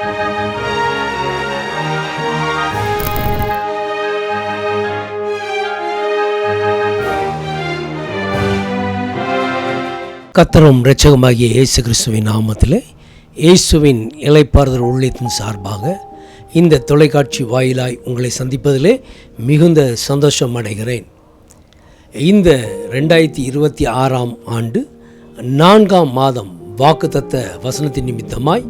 கர்த்தரும் இரட்சகமாகிய இயேசு கிறிஸ்துவின் நாமத்திலே இயேசுவின் இளைப்பாறுதல் ஊழியத்தின் சார்பாக இந்த தொலைக்காட்சி வாயிலாய் உங்களை சந்திப்பதிலே மிகுந்த சந்தோஷம் அடைகிறேன். இந்த 2026 ஆண்டு 4ஆம் மாதம் வாக்குத்தத்த வசனத்தின் நிமித்தமாய்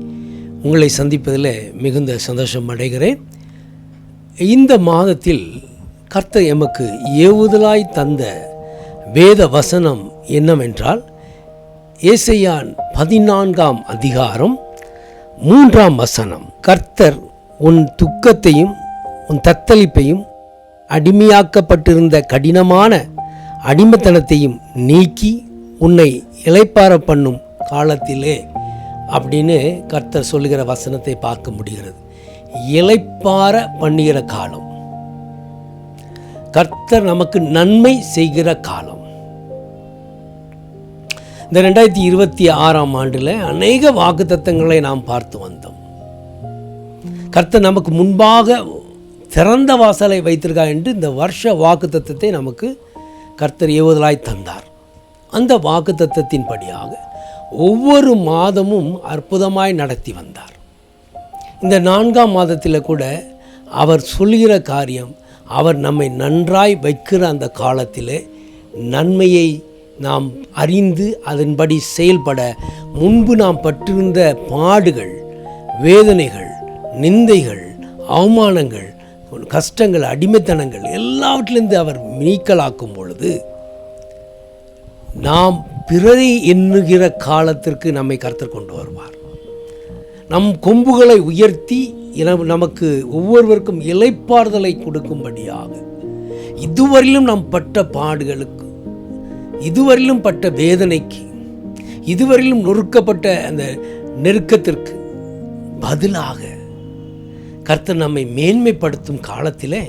உங்களை சந்திப்பதில் மிகுந்த சந்தோஷம் அடைகிறேன். இந்த மாதத்தில் கர்த்தர் எமக்கு ஏவுதலாய் தந்த வேத வசனம் என்னவென்றால், ஏசாயா 14ஆம் அதிகாரம் 3ஆம் வசனம். கர்த்தர் உன் துக்கத்தையும் உன் தத்தளிப்பையும் அடிமையாக்கப்பட்டிருந்த கடினமான அடிமைத்தனத்தையும் நீக்கி உன்னை இளைப்பாற பண்ணும் காலத்திலே அப்படின்னு கர்த்தர் சொல்லுகிற வசனத்தை பார்க்க முடிகிறது. இளைப்பாற பண்ணுகிற காலம், கர்த்தர் நமக்கு நன்மை செய்கிற காலம். இந்த 2026ஆம் ஆண்டில் அநேக வாக்குத்தத்தங்களை நாம் பார்த்து வந்தோம். கர்த்தர் நமக்கு முன்பாக திறந்த வாசலை வைத்திருக்கார் என்று இந்த வருஷ வாக்குத்தத்தத்தை நமக்கு கர்த்தர் ஏவுதலாய் தந்தார். அந்த வாக்குத்தத்தத்தின்படியாக ஒவ்வொரு மாதமும் அற்புதமாய் நடத்தி வந்தார். இந்த 4ஆம் மாதத்தில் கூட அவர் சொல்கிற காரியம், அவர் நம்மை நன்றாய் வைக்கிற அந்த காலத்திலே நன்மையை நாம் அறிந்து அதன்படி செயல்பட முன்பு நாம் பட்டிருந்த பாடுகள், வேதனைகள், நிந்தைகள், அவமானங்கள், கஷ்டங்கள், அடிமைத்தனங்கள் எல்லாவற்றிலிருந்து அவர் நீக்கலாக்கும் பொழுது நாம் பிறரை எண்ணுகிற காலத்திற்கு நம்மை கர்த்தர் கொண்டு வருவார். நம் கொம்புகளை உயர்த்தி நமக்கு ஒவ்வொருவருக்கும் இளைப்பாறுதலை கொடுக்கும்படியாக இதுவரையிலும் நாம் பட்ட பாடுகளுக்கு, இதுவரையிலும் பட்ட வேதனைக்கு, இதுவரையிலும் நொறுக்கப்பட்ட அந்த நெருக்கத்திற்கு பதிலாக கர்த்தர் நம்மை மேன்மைப்படுத்தும் காலத்திலே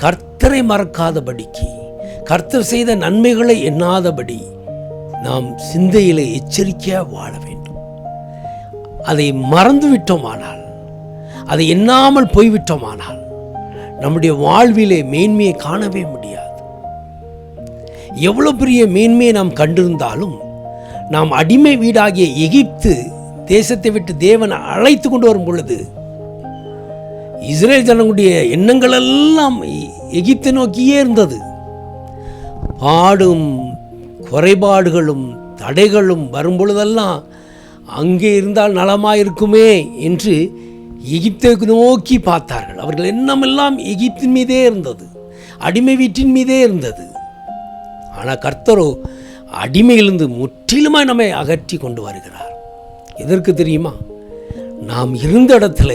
கர்த்தரை மறக்காதபடிக்கு, கர்த்தர் செய்த நன்மைகளை எண்ணாதபடி நாம் சிந்தையிலே எச்சரிக்கையாக வாழ வேண்டும். அதை மறந்துவிட்டோமானால், அதை எண்ணாமல் போய்விட்டோமானால் நம்முடைய வாழ்விலே மேன்மையை காணவே முடியாது. எவ்வளோ பெரிய மேன்மையை நாம் கண்டிருந்தாலும், நாம் அடிமை வீடாகிய எகிப்து தேசத்தை விட்டு தேவன் அழைத்து கொண்டு வரும் பொழுது இஸ்ரேல் ஜனங்களுடைய எண்ணங்கள் எல்லாம் எகிப்தை நோக்கியே இருந்தது. பாடும் குறைபாடுகளும் தடைகளும் வரும்பொழுதெல்லாம் அங்கே இருந்தால் நலமாயிருக்குமே என்று எகிப்தை நோக்கி பார்த்தார்கள். அவர்கள் எண்ணமெல்லாம் எகிப்தின் மீதே இருந்தது, அடிமை வீட்டின் மீதே இருந்தது. ஆனால் கர்த்தரோ அடிமையிலிருந்து முற்றிலுமாய் நம்மை அகற்றி கொண்டு வருகிறார். எதற்கு தெரியுமா? நாம் இருந்த இடத்துல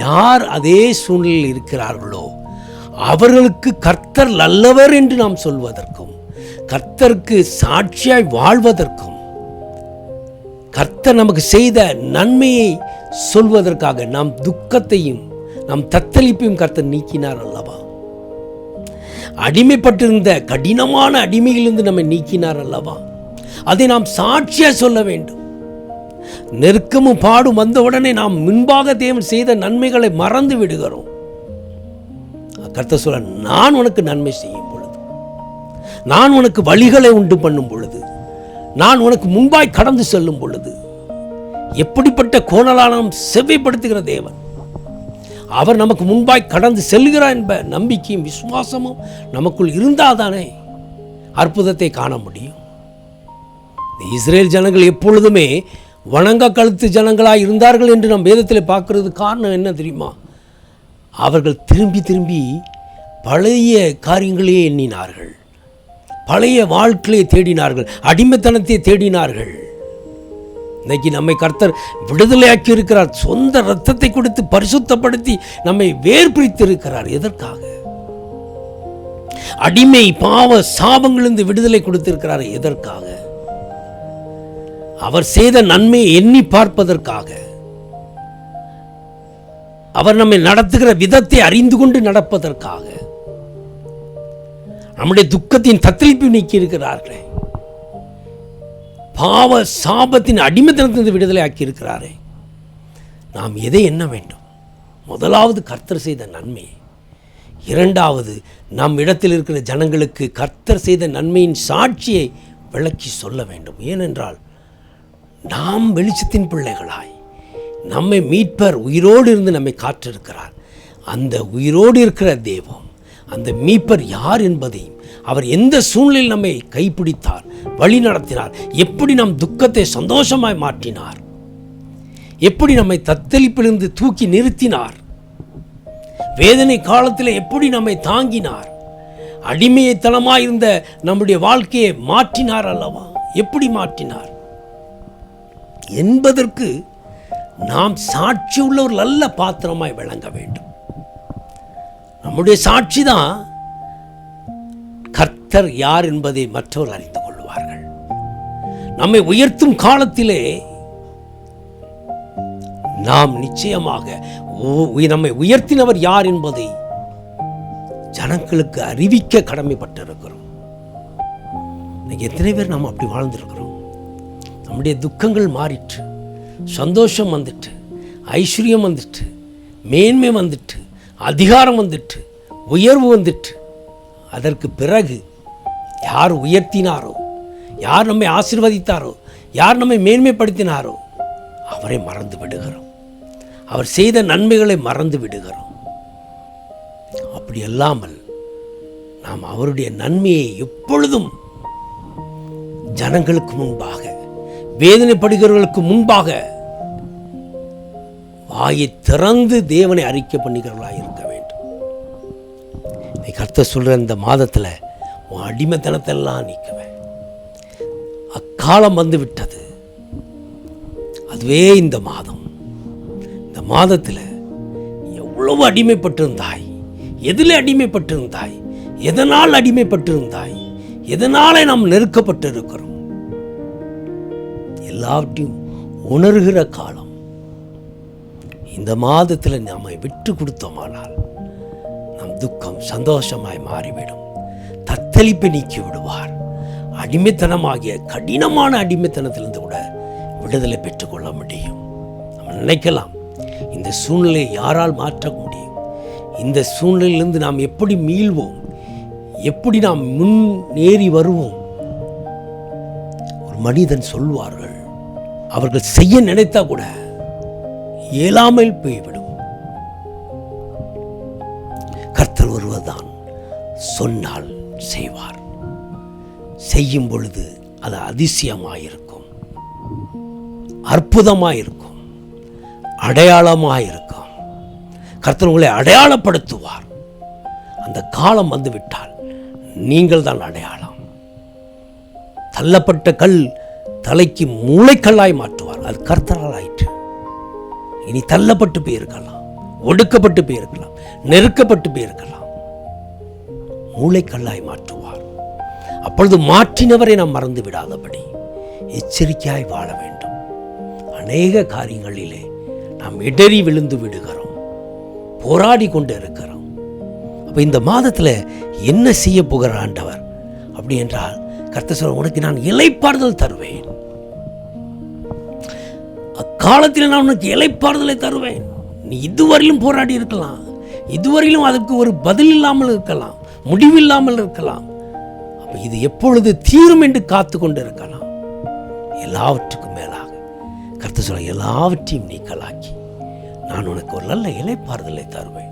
யார் அதே சூழ்நிலையில் இருக்கிறார்களோ அவர்களுக்கு கர்த்தர் நல்லவர் என்று நாம் சொல்வதற்கும், கர்த்தருக்கு சாட்சியாய் வாழ்வதற்கும், கர்த்தர் நமக்கு செய்த நன்மையை சொல்வதற்காக நாம் துக்கத்தையும் நாம் தத்தளிப்பையும் கர்த்தர் நீக்கினார் அல்லவா? அடிமைப்பட்டிருந்த கடினமான அடிமையிலிருந்து நம்மை நீக்கினார் அல்லவா? அதை நாம் சாட்சியாக சொல்ல வேண்டும். நெருக்கமும் பாடும் வந்தவுடனே நாம் முன்பாக தேவன் செய்த நன்மைகளை மறந்து விடுகிறோம். கர்த்தர் சொல்ல, நான் உனக்கு நன்மை செய்யும் பொழுது, நான் உனக்கு வழிகளை உண்டு பண்ணும் பொழுது, நான் உனக்கு முன்பாய் கடந்து செல்லும் பொழுது, எப்படிப்பட்ட கோணலாலும் செவ்வைப்படுத்துகிற தேவன், அவர் நமக்கு முன்பாய் கடந்து செல்கிறார் என்ப நம்பிக்கையும் விசுவாசமும் நமக்குள் இருந்தால்தானே அற்புதத்தை காண முடியும். இஸ்ரேல் ஜனங்கள் எப்பொழுதுமே வணங்க கழுத்து ஜனங்களாக இருந்தார்கள் என்று நம் வேதத்தில் பார்க்கறது காரணம் என்ன தெரியுமா? அவர்கள் திரும்பி திரும்பி பழைய காரியங்களையே எண்ணினார்கள், பழைய வாழ்க்கையை தேடினார்கள், அடிமைத்தனத்தை தேடினார்கள். இன்னைக்கு நம்மை கர்த்தர் விடுதலையாக்கி இருக்கிறார். சொந்த இரத்தத்தை கொடுத்து பரிசுத்தப்படுத்தி நம்மை வேர் பிரித்து இருக்கிறார். எதற்காக? அடிமை பாவ சாபங்களிலிருந்து விடுதலை கொடுத்திருக்கிறார். எதற்காக? அவர் செய்த நன்மையை எண்ணி பார்ப்பதற்காக, அவர் நம்மை நடத்துகிற விதத்தை அறிந்து கொண்டு நடப்பதற்காக, நம்முடைய துக்கத்தின் தத்தளிப்பு நீக்கி இருக்கிறார்களே, பாவ சாபத்தின் அடிமைத்தனத்திலிருந்து விடுதலை ஆக்கி இருக்கிறாரே. நாம் எதை எண்ண வேண்டும்? முதலாவது கர்த்தர் செய்த நன்மை. இரண்டாவது, நம் இடத்தில் இருக்கிற ஜனங்களுக்கு கர்த்தர் செய்த நன்மையின் சாட்சியை விளக்கி சொல்ல வேண்டும். ஏனென்றால் நாம் வெளிச்சத்தின் பிள்ளைகளாய், நம்மை மீட்பர் உயிரோடு இருந்து நம்மை காற்றிருக்கிறார். அந்த உயிரோடு இருக்கிற தெய்வம், அந்த மீட்பர் யார் என்பதையும், அவர் எந்த சூழ்நிலையில் நம்மை கைப்பிடித்தார், வழி நடத்தினார், எப்படி நம் துக்கத்தை சந்தோஷமாய் மாற்றினார், எப்படி நம்மை தத்தளிப்பிலிருந்து தூக்கி நிறுத்தினார், வேதனை காலத்தில் எப்படி நம்மை தாங்கினார், அடிமைத்தனமாயிருந்த நம்முடைய வாழ்க்கையை மாற்றினார் அல்லவா, எப்படி மாற்றினார் என்பதற்கு நாம் சாட்சி உள்ள ஒரு நல்ல பாத்திரமாய் விளங்க வேண்டும். நம்முடைய சாட்சி தான் கர்த்தர் யார் என்பதை மற்றவர் அறிந்து கொள்வார்கள். நம்மை உயர்த்தும் காலத்திலே நாம் நிச்சயமாக நம்மை உயர்த்தினவர் யார் என்பதை ஜனங்களுக்கு அறிவிக்க கடமைப்பட்டிருக்கிறோம். எத்தனை பேர் நாம் அப்படி வாழ்ந்திருக்கிறோம்? நம்முடைய துக்கங்கள் மாறிற்று, சந்தோஷம் வந்துட்டு, ஐஸ்வர்யம் வந்துட்டு, மேன்மை வந்துட்டு, அதிகாரம் வந்துட்டு, உயர்வு வந்துட்டு. அதற்கு பிறகு யார் உயர்த்தினாரோ, யார் நம்மை ஆசீர்வதித்தாரோ, யார் நம்மை மேன்மைப்படுத்தினாரோ அவரை மறந்து விடுகிறோம். அவர் செய்த நன்மைகளை மறந்து விடுகிறோம். அப்படி அல்லாமல் நாம் அவருடைய நன்மையை எப்பொழுதும் ஜனங்களுக்கு முன்பாக, வேதனைப்படுகிறவர்களுக்கு முன்பாக வாயை திறந்து தேவனை அறிக்கை பண்ணுகிறவர்களாக இருக்க வேண்டும். கர்த்தர் சொல்ற இந்த மாதத்தில் உன் அடிமைத்தனத்தெல்லாம் நீக்குவேன். அக்காலம் வந்து விட்டது. அதுவே இந்த மாதம். இந்த மாதத்தில் எவ்வளவு அடிமைப்பட்டிருந்தாய், எதில் அடிமைப்பட்டிருந்தாய், எதனால் அடிமைப்பட்டிருந்தாய், எதனாலே நாம் நெருக்கப்பட்டிருக்கிறோம், எல்லாவற்றையும் உணர்கிற காலம். இந்த மாதத்தில் நம்மை விட்டு கொடுத்தோமானால் நம் துக்கம் சந்தோஷமாய் மாறிவிடும். தத்தளிப்பை நீக்கி விடுவார். அடிமைத்தனமாகிய கடினமான அடிமைத்தனத்திலிருந்து கூட விடுதலை பெற்றுக்கொள்ள முடியும். நம்ம நினைக்கலாம், இந்த சூழ்நிலையை யாரால் மாற்ற முடியும்? இந்த சூழ்நிலையிலிருந்து நாம் எப்படி மீள்வோம்? எப்படி நாம் முன்னேறி வருவோம்? ஒரு மனிதன் சொல்வார்கள், அவர்கள் செய்ய நினைத்தா கூட இயலாமல் போய்விடும். கர்த்தர் ஒருவர்தான் சொன்னால் செய்வார். செய்யும் பொழுது அது அதிசயமாயிருக்கும், அற்புதமாயிருக்கும், அடையாளமாயிருக்கும். கர்த்தர் உங்களை அடையாளப்படுத்துவார். அந்த காலம் வந்துவிட்டால் நீங்கள் தான் அடையாளம். தள்ளப்பட்ட கல் தலைக்கு மூளைக்கல்லாய் மாற்றுவார். அது கர்த்தரால் ஆயிற்று. இனி தள்ளப்பட்டு போயிருக்கலாம், ஒடுக்கப்பட்டு போயிருக்கலாம், நெருக்கப்பட்டு போயிருக்கலாம், மூளைக்கல்லாய் மாற்றுவார். அப்பொழுது மாற்றினவரை நாம் மறந்து விடாதபடி எச்சரிக்கையாய் வாழ வேண்டும். அநேக காரியங்களிலே நாம் இடறி விழுந்து விடுகிறோம், போராடி கொண்டு இருக்கிறோம். அப்போ இந்த மாதத்தில் என்ன செய்ய போகிற ஆண்டவர் அப்படி என்றால், கர்த்தர் சொல்ல, உனக்கு நான் இளைப்பாறுதல் தருவேன். அக்காலத்தில் நான் உனக்கு இளைப்பாறுதலை தருவேன். நீ இதுவரையிலும் போராடி இருக்கலாம், இதுவரையிலும் அதுக்கு ஒரு பதில் இல்லாமல் இருக்கலாம், முடிவில்லாமல் இருக்கலாம். அப்போ இது எப்பொழுது தீரும் என்று காத்து கொண்டு இருக்கலாம். எல்லாவற்றுக்கும் மேலாக கர்த்தர் சொல்ல, எல்லாவற்றையும் நீக்கலாக்கி நான் உனக்கு ஒரு நல்ல இளைப்பாறுதலை தருவேன்.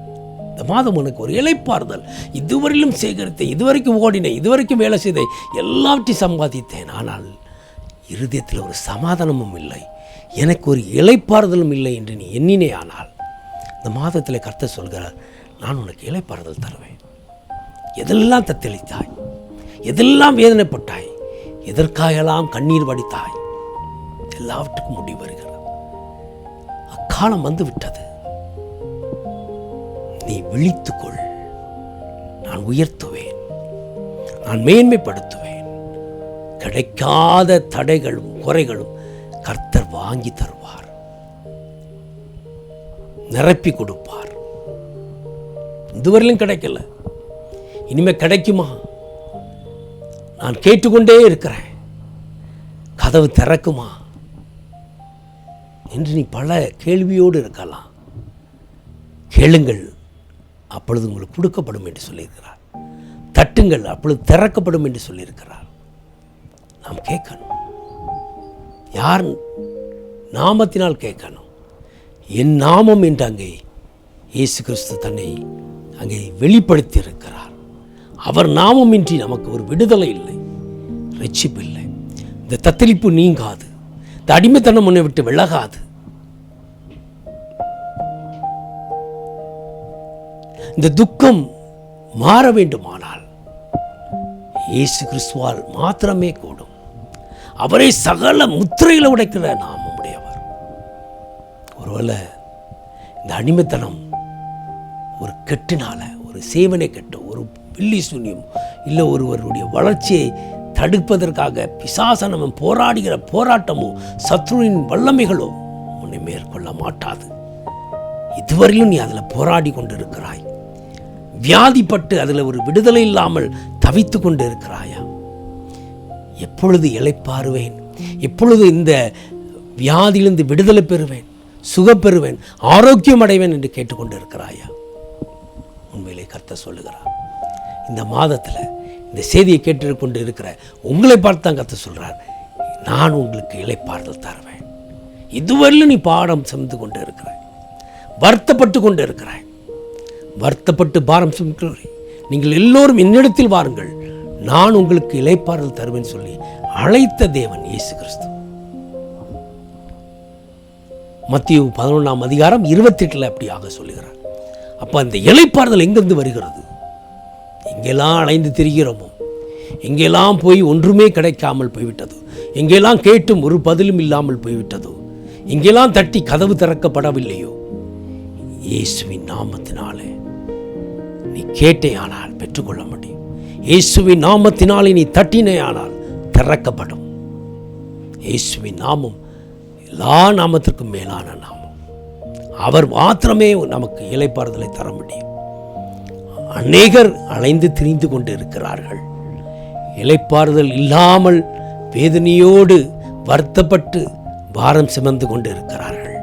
இந்த மாதம் உனக்கு ஒரு இளைப்பாறுதல். இதுவரையிலும் சேகரித்தேன், இதுவரைக்கும் ஓடினேன், இதுவரைக்கும் வேலை செய்தேன், எல்லாவற்றையும் சம்பாதித்தேன், ஆனால் இருதயத்தில் ஒரு சமாதானமும் இல்லை, எனக்கு ஒரு இளைப்பாறுதலும் இல்லை என்று நீ எண்ணினே. ஆனால் இந்த மாதத்தில் கர்த்தர் சொல்கிறார், நான் உனக்கு இளைப்பாறுதல் தருவேன். எதெல்லாம் தத்தளித்தாய், எதெல்லாம் வேதனைப்பட்டாய், எதற்காகலாம் கண்ணீர் வடித்தாய், எல்லாவற்றுக்கும் முடிவு வருகிறது. அக்காலம் வந்து விட்டது. நீ விழித்துக்கொள். நான் உயர்த்துவேன், நான் மேன்மைப்படுத்துவேன். கிடைக்காத தடைகளும் குறைகளும் கர்த்தர் வாங்கி தருவார், நிரப்பி கொடுப்பார். இதுவரையிலும் கிடைக்கல, இனிமே கிடைக்குமா? நான் கேட்டுக்கொண்டே இருக்கிறேன், கதவு திறக்குமா? என்று நீ பல கேள்வியோடு இருக்கலாம். கேளுங்கள், அப்பொழுது உங்களுக்கு கொடுக்கப்படும் என்று சொல்லியிருக்கிறார். தட்டுங்கள், அப்பொழுது திறக்கப்படும் என்று சொல்லியிருக்கிறார். நாம் கேட்கணும். யார் நாமத்தினால் கேட்கணும். என் நாமம் என்று அங்கே இயேசு கிறிஸ்து தன்னை அங்கே வெளிப்படுத்தி இருக்கிறார். அவர் நாமமின்றி நமக்கு ஒரு விடுதலை இல்லை, ரட்சிப்பு இல்லை. இந்த தத்தளிப்பு நீங்காது, இந்த அடிமைத்தனம் உன்னை விட்டு விலகாது. இந்த துக்கம் மாற வேண்டுமானால் இயேசு கிறிஸ்துவால் மாத்திரமே கூடும். அவரை சகல முத்திரைகளை உடைக்கிற நாமம் உடையவர். ஒருவேளை இந்த அடிமைத்தனம் ஒரு கெட்டினால, ஒரு சேவனை கெட்டோ, ஒரு பில்லி சூன்யம், இல்லை ஒருவருடைய வளர்ச்சியை தடுப்பதற்காக பிசாசனம் போராடுகிற போராட்டமோ சத்ருவின் வல்லமைகளோ உன்னை மேற்கொள்ள மாட்டாது. இதுவரையிலும் நீ அதில் போராடி கொண்டு இருக்கிறாய். வியாதிப்பட்டு அதில் ஒரு விடுதலை இல்லாமல் தவித்து கொண்டு இருக்கிறாயா? எப்பொழுது இளைப்பாறுவேன், எப்பொழுது இந்த வியாதியிலிருந்து விடுதலை பெறுவேன், சுகப்பெறுவேன், ஆரோக்கியம் அடைவேன் என்று கேட்டுக்கொண்டு இருக்கிறாயா? உண்மையிலே கர்த்தர் சொல்லுகிறார். இந்த மாதத்தில் இந்த செய்தியை கேட்டுக்கொண்டு இருக்கிற உங்களை பார்த்து தான் கர்த்தர் சொல்கிறார், நான் உங்களுக்கு இளைப்பாறுதல் தருவேன். இதுவரையிலும் நீ பாடம் சுமந்து கொண்டு இருக்கிறாய், வருத்தப்பட்டு கொண்டு இருக்கிறாய். வருத்தப்பட்டு பாரம் சுமக்கிறீர்கள். நீங்கள் எல்லோரும் என்னிடத்தில் வாருங்கள், நான் உங்களுக்கு இளைப்பாறுதல் தருவேன் சொல்லி அழைத்த தேவன் இயேசு கிறிஸ்து. மத்தேயு 11:28 அப்படியாக சொல்லுகிறார். அப்போ அந்த இளைப்பாறுதல் எங்கிருந்து வருகிறது? எங்கெல்லாம் அலைந்து திரிகிறோமோ, எங்கெல்லாம் போய் ஒன்றுமே கிடைக்காமல் போய்விட்டதோ, எங்கெல்லாம் கேட்டும் ஒரு பதிலும் இல்லாமல் போய்விட்டதோ, எங்கெல்லாம் தட்டி கதவு திறக்கப்படவில்லையோ, இயேசுவின் நாமத்தினாலே நீ கேட்டேயானால் பெற்றுக்கொள்ள முடியும். இயேசுவின் நாமத்தினாலே நீ தட்டினேயானால் திறக்கப்படும். இயேசுவின் நாமம் எல்லா நாமத்திற்கும் மேலான நாமம். அவர் மாத்திரமே நமக்கு இளைப்பாறுதலை தர முடியும். அநேகர் அலைந்து திரிந்து கொண்டு இருக்கிறார்கள். இளைப்பாறுதல் இல்லாமல் வேதனையோடு வருத்தப்பட்டு பாரம் சுமந்து கொண்டு இருக்கிறார்கள்.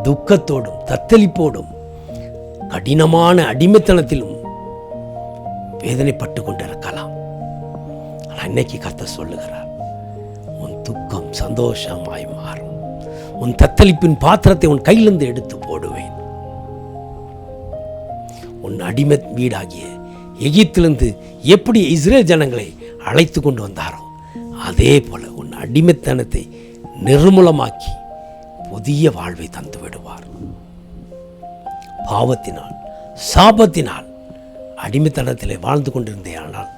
துக்கத்தோடும் தத்தளிப்போடும் கடினமான அடிமைத்தனத்திலும் வேதனைப்பட்டு கொண்டு இருக்கலாம். ஆனால் இன்னைக்கு கர்த்தர் சொல்லுகிறார், உன் துக்கம் சந்தோஷமாய் மாறும். உன் தத்தளிப்பின் பாத்திரத்தை உன் கையிலிருந்து எடுத்து போடுவேன். உன் அடிமை வீடாகிய எகிப்திலிருந்து எப்படி இஸ்ரேல் ஜனங்களை அழைத்து கொண்டு வந்தாரோ அதே போல உன் அடிமைத்தனத்தை நிர்மூலமாக்கி புதிய வாழ்வை தந்து விடுவார். பாவத்தினால் சாபத்தினால் அடிமைத்தனத்திலே வாழ்ந்து கொண்டிருந்தேயானால்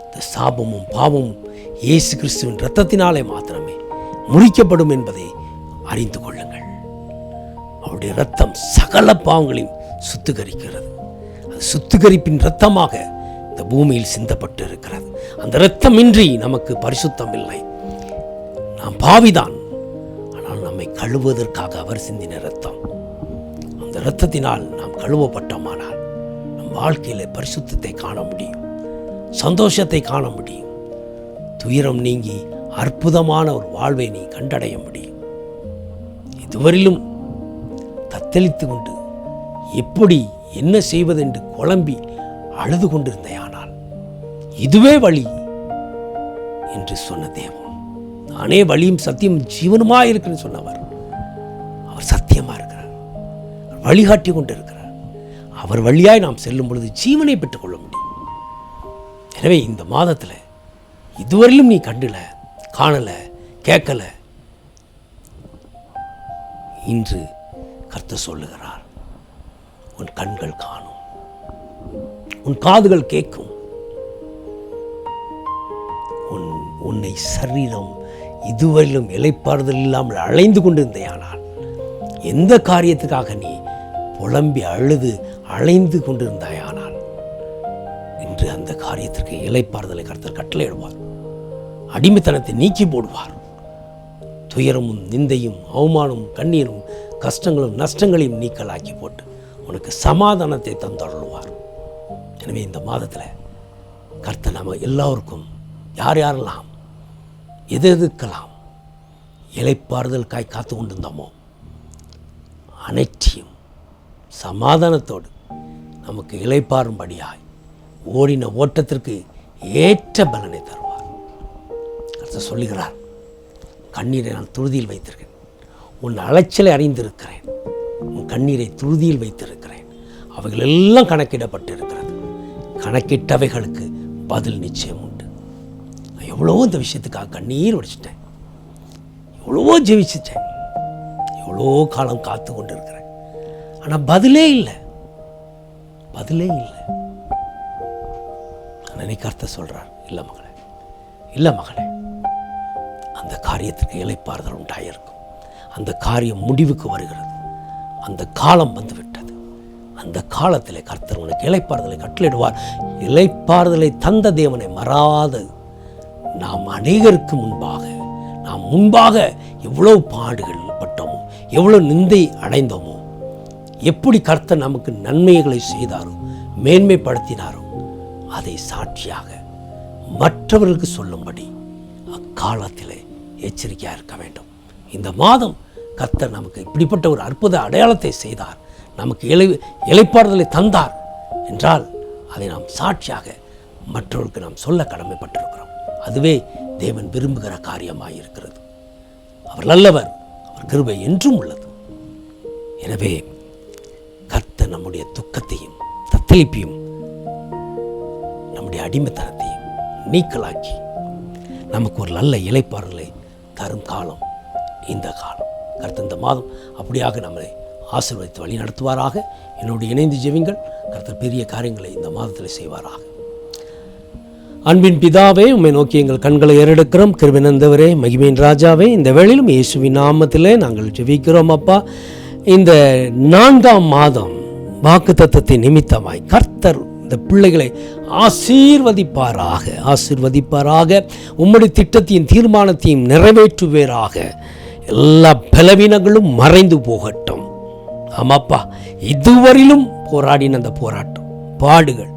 இந்த சாபமும் பாவமும் இயேசு கிறிஸ்துவின் இரத்தத்தினாலே மாத்திரமே முறிக்கப்படும் என்பதை அறிந்து கொள்ளுங்கள். அவருடைய இரத்தம் சகல பாவங்களையும் சுத்திகரிக்கிறது. அது சுத்திகரிப்பின் இரத்தமாக இந்த பூமியில் சிந்தப்பட்டு இருக்கிறது. அந்த இரத்தமின்றி நமக்கு பரிசுத்தம் இல்லை. நாம் பாவிதான், ஆனால் நம்மை கழுவுவதற்காக அவர் சிந்தின இரத்தம். அந்த இரத்தத்தினால் நாம் கழுவப்பட்டோமானால் நம் வாழ்க்கையில் பரிசுத்தத்தை காண முடியும், சந்தோஷத்தை காண முடியும், துயரம் நீங்கி அற்புதமான ஒரு வாழ்வை நீ கண்டடைய முடியும். இதுவரையிலும் தத்தளித்து கொண்டு எப்படி என்ன செய்வதென்று குழம்பி அழுது கொண்டிருந்தேயானால் இதுவே வழி என்று சொன்ன தேவன், நானே வழியும் சத்தியம் ஜீவனுமாக இருக்கிறேன்னு சொன்னவர், அவர் சத்தியமாக இருக்கிறார், வழிகாட்டி கொண்டு இருக்கிறார். அவர் வழியாய் நாம் செல்லும் பொழுது ஜீவனை பெற்றுக்கொள்ள முடியும். எனவே இந்த மாதத்தில் இதுவரையிலும் நீ கண்டல, காணல, கேட்கல, இன்று கர்த்தர் சொல்லுகிறார், உன் கண்கள் காணும், உன் காதுகள் கேட்கும், உன்னை சரீரம் இதுவரையிலும் இளைப்பாறுதல் இல்லாமல் அலைந்து கொண்டிருந்தேயானால், எந்த காரியத்துக்காக நீ புலம்பி அழுது அலைந்து கொண்டிருந்தாயானால், இன்று அந்த காரியத்திற்கு இளைப்பாறுதலை கர்த்தர் கட்டளையிடுவார். அடிமைத்தனத்தை நீக்கி போடுவார். துயரமும் நிந்தையும் அவமானமும் கண்ணீரும் கஷ்டங்களும் நஷ்டங்களையும் நீக்கலாக்கி போட்டு உனக்கு சமாதானத்தை தந்தருள்வார். எனவே இந்த மாதத்தில் கர்த்தர் நம்ம எல்லோருக்கும் யார் யாரெல்லாம் எது எதுக்கெல்லாம் இளைப்பாறுதலுக்காய் காத்து கொண்டிருந்தோமோ அனைத்தையும் சமாதானத்தோடு நமக்கு இளைப்பாறும்படியாய் ஓடின ஓட்டத்திற்கு ஏற்ற பலனை தருவார். கர்த்தர் சொல்லுகிறார், கண்ணீரை நான் துருதியில் வைத்திருக்கிறேன், உன் அலைச்சலை அறிந்திருக்கிறேன், உன் கண்ணீரை துருதியில் வைத்திருக்கிறேன், அவைகள் எல்லாம் கணக்கிடப்பட்டு இருக்கிறது, கணக்கிட்டவைகளுக்கு பதில் நிச்சயம் உண்டு. நான் எவ்வளவோ இந்த விஷயத்துக்காக கண்ணீர் வடிச்சிட்டேன், எவ்வளவோ ஜெபிச்சிட்டேன், எவ்வளோ காலம் காத்து கொண்டு இருக்கிறேன், ஆனால் பதிலே இல்லை. ஆனால் கர்த்தர் சொல்கிறார், இல்லை மகளே, இல்லை மகளே, அந்த காரியத்துக்கு இளைப்பாறுதல் உண்டாயிருக்கும். அந்த காரியம் முடிவுக்கு வருகிறது. அந்த காலம் வந்துவிட்டது. அந்த காலத்தில் கர்த்தர் உனக்கு இளைப்பாறுதலை கட்டளையிடுவார். இளைப்பாறுதலை தந்த தேவனை மறாது நாம் அநேகருக்கு முன்பாக எவ்வளோ பாடுகள் பட்டோமோ, எவ்வளோ நிந்தை அடைந்தோமோ, எப்படி கர்த்தர் நமக்கு நன்மைகளை செய்தாரோ, மேன்மைப்படுத்தினாரோ, அதை சாட்சியாக மற்றவர்களுக்கு சொல்லும்படி அக்காலத்திலே எச்சரிக்கையாக இருக்க வேண்டும். இந்த மாதம் கர்த்தர் நமக்கு இப்படிப்பட்ட ஒரு அற்புத அடையாளத்தை செய்தார், நமக்கு இளைப்பாறுதலை தந்தார் என்றால் அதை நாம் சாட்சியாக மற்றவர்களுக்கு நாம் சொல்ல கடமைப்பட்டிருக்கிறோம். அதுவே தேவன் விரும்புகிற காரியமாக இருக்கிறது. அவர் நல்லவர், அவர் கிருபை என்றும் உள்ளது. எனவே கர்த்தர் நம்முடைய துக்கத்தையும் தத்தளிப்பையும் நம்முடைய அடிமைத்தனத்தையும் நீக்கலாக்கி நமக்கு ஒரு நல்ல இளைப்பாறுதலை தரும் காலம் இந்த காலம். கர்த்தர் இந்த மாதம் அப்படியாக நம்மை ஆசீர்வதித்து வழி நடத்துவாராக. என்னோடு இணைந்து ஜெபிங்கள். கர்த்தர் பெரிய காரியங்களை இந்த மாதத்தில் செய்வாராக. அன்பின் பிதாவே, உம்மை நோக்கி எங்கள் கண்களை ஏறெடுக்கிறோம். கிருபை நிறைந்தவரே, மகிமையின் ராஜாவே, இந்த வேளையிலும் இயேசுவின் நாமத்திலே நாங்கள் ஜெபிக்கிறோம். அப்பா, இந்த 4ஆம் மாதம் வாக்குத்தத்தத்தின் நிமித்தமாய் கர்த்தர் இந்த பிள்ளைகளை ஆசீர்வதிப்பாராக. உம்முடைய திட்டத்தையும் தீர்மானத்தையும் நிறைவேற்றுவீராக. எல்லா பலவீனங்களும் மறைந்து போகட்டும். ஆமாப்பா, இதுவரையிலும் போராடின அந்த போராட்டம், பாடுகள்,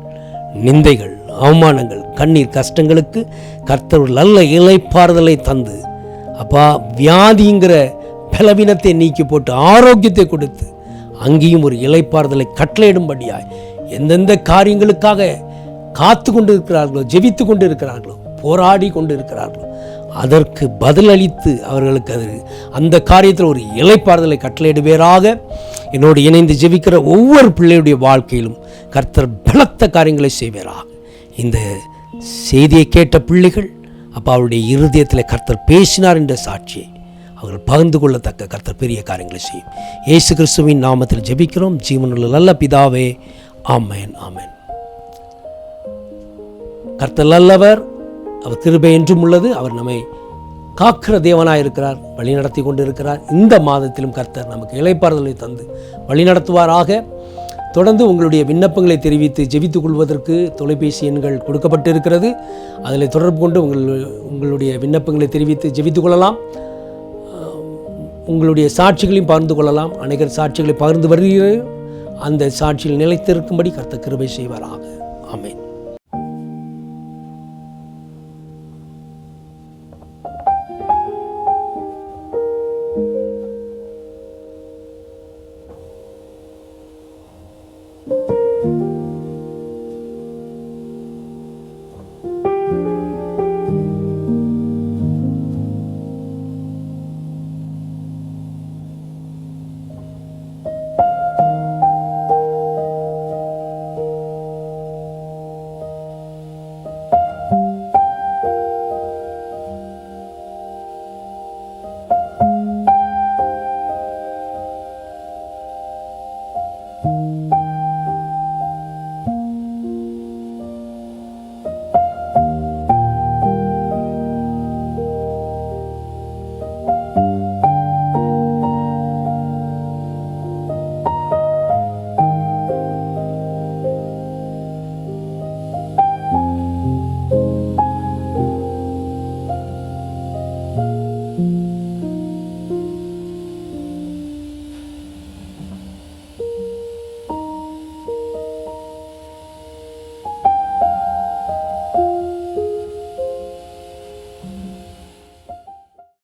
நிந்தைகள், அவமானங்கள், கண்ணீர், கஷ்டங்களுக்கு கர்த்தர் ஒரு நல்ல இளைப்பாறுதலை தந்து, அப்பா, வியாதிங்கிற பலவீனத்தை நீக்கி போட்டு ஆரோக்கியத்தை கொடுத்து அங்கேயும் ஒரு இளைப்பாறுதலை கட்டளையிடும்படியாய் எந்தெந்த காரியங்களுக்காக காத்து கொண்டு இருக்கிறார்களோ, ஜெபித்து கொண்டு இருக்கிறார்களோ, போராடி கொண்டு இருக்கிறார்களோ, அதற்கு பதிலளித்து அவர்களுக்கு அந்த காரியத்தில் ஒரு இளைப்பாறுதலை கட்டளையிடுவீராக. என்னோடு இணைந்து ஜெபிக்கிற ஒவ்வொரு பிள்ளையுடைய வாழ்க்கையிலும் கர்த்தர் பலத்த காரியங்களை செய்வீராக. இந்த செய்தியை கேட்ட பிள்ளைகள் அப்போ அவருடைய இருதயத்தில் கர்த்தர் பேசினார் என்ற சாட்சியை அவர்கள் பகிர்ந்து கொள்ளத்தக்க கர்த்தர் பெரிய காரியங்களை செய்யும். இயேசு கிறிஸ்துவின் நாமத்தில் ஜெபிக்கிறோம் ஜீவனுள்ள நல்ல பிதாவே, ஆமென், ஆமென். கர்த்தர் நல்லவர், அவர் கிருபை என்றும் உள்ளது. அவர் நம்மை காக்கிற தேவனாக இருக்கிறார், வழி நடத்தி கொண்டு இருக்கிறார். இந்த மாதத்திலும் கர்த்தர் நமக்கு இளைப்பாறுதலை தந்து வழி நடத்துவாராக. தொடர்ந்து உங்களுடைய விண்ணப்பங்களை தெரிவித்து ஜெபித்துக் கொள்வதற்கு தொலைபேசி எண்கள் கொடுக்கப்பட்டிருக்கிறது. அதில் தொடர்பு கொண்டு உங்களுடைய விண்ணப்பங்களை தெரிவித்து ஜெபித்துக் கொள்ளலாம். உங்களுடைய சாட்சிகளையும் பகிர்ந்து கொள்ளலாம். அநேகர் சாட்சிகளை பகிர்ந்து வருகிறீர்கள். அந்த சாட்சியில் நிலைத்திருக்கும்படி கர்த்தர் கிருபை செய்வாராக. ஆமென்.